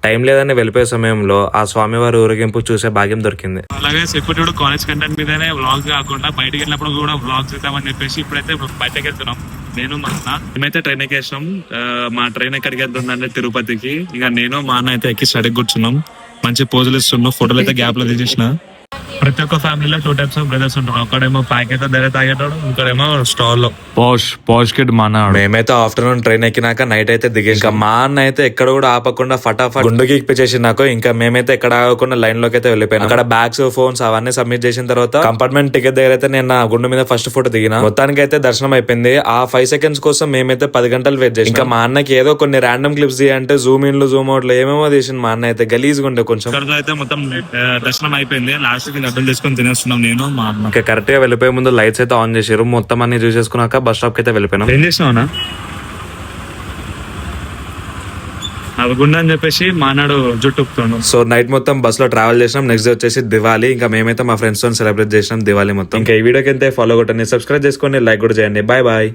Time లేదని వెళ్ళిపోయే సమయంలో ఆ స్వామివారి ఊరేగింపు చూసే భాగ్యం దొరికింది. అలాగే ఇప్పుడు కాలేజ్ కంటెంట్ మీదనే వ్లాగ్ కాకుండా బయటకి వెళ్ళినప్పుడు కూడా వ్లాగ్ చేద్దామని చెప్పేసి ఇప్పుడైతే బయటకి వెళ్తున్నాం. నేను మా అన్న మేమైతే ట్రైన్ ఎక్కేసాం. మా ట్రైన్ ఎక్కడికి వెళ్తుందంటే తిరుపతికి. ఇక నేను మా అన్న అయితే ఎక్కి స్టడీకి కూర్చున్నాం. మంచి పోజులు ఇస్తున్నాం. ఫోటోలు అయితే గ్యాప్ లో తీసేసిన. ప్రతి ఒక్క ఫ్యామిలీలో 2 టైప్స్ ఆఫ్ బ్రదర్స్ ఉంటారు. ఒకడేమో ప్యాకెట్ దగ్గర తాగేటాడు, ఇంకోడేమో స్టాల్ లో పాష్ కిడ్ మా అన్న. మేమైతే ఆఫ్టర్నూన్ ట్రైన్ ఎక్కినాక నైట్ అయితే దిగేసి ఇంకా మా అన్న అయితే ఎక్కడ కూడా ఆపకుండా ఫటాఫట్ గుండుకి ఇప్పించేసి నాకు. ఇంకా మేమైతే ఎక్కడ ఆగకుండా లైన్ లోకి అయితే వెళ్ళిపోయాను. అక్కడ బ్యాగ్స్ ఫోన్స్ అవన్నీ సబ్మిట్ చేసిన తర్వాత కంపార్ట్మెంట్ టికెట్ దగ్గర అయితే నేను నా గుండు మీద ఫస్ట్ ఫోటో దిగిన. మొత్తానికి అయితే దర్శనం అయిపోయింది. ఆ 5 seconds కోసం మేమైతే 10 గంటలు వెయిట్ చేసి ఇంకా మా అన్నకి ఏదో కొన్ని ర్యాండమ్ క్లిప్స్ అంటే జూమ్ ఇన్లు జూమ్ అవుట్లు ఏమేమో తీసింది. మా అన్న అయితే గలీజ్గా ఉండే కొంచెం. అయితే మొత్తం దర్శనం అయిపోయింది. లాస్ట్ కి అర్థం చేసుకొని తినేస్తున్నాం నేను మా అన్న. ఇంకా కరెక్ట్ గా వెళ్ళిపోయే ముందు లైట్స్ అయితే ఆన్ చేసారు. మొత్తం అన్ని చూసేసుకున్నాక బస్ స్టాప్ కి అయితే వెళ్ళిపోయినాం. ఏం చేసినావునా అవి గుండె అని చెప్పేసి మానాడు జుట్టుకుతాడు. సో నైట్ మొత్తం బస్ లో ట్రావెల్ చేసినాం. నెక్స్ట్ డే వచ్చేసి దివాళీ. ఇంకా మేమైతే మా ఫ్రెండ్స్ తో సెలబ్రేట్ చేసినాం దివాళీ మొత్తం. ఇంకా ఈ వీడియోకి అయితే ఫాలో కొట్టండి, సబ్స్క్రైబ్ చేసుకోండి, లైక్ కూడా చేయండి. Bye bye.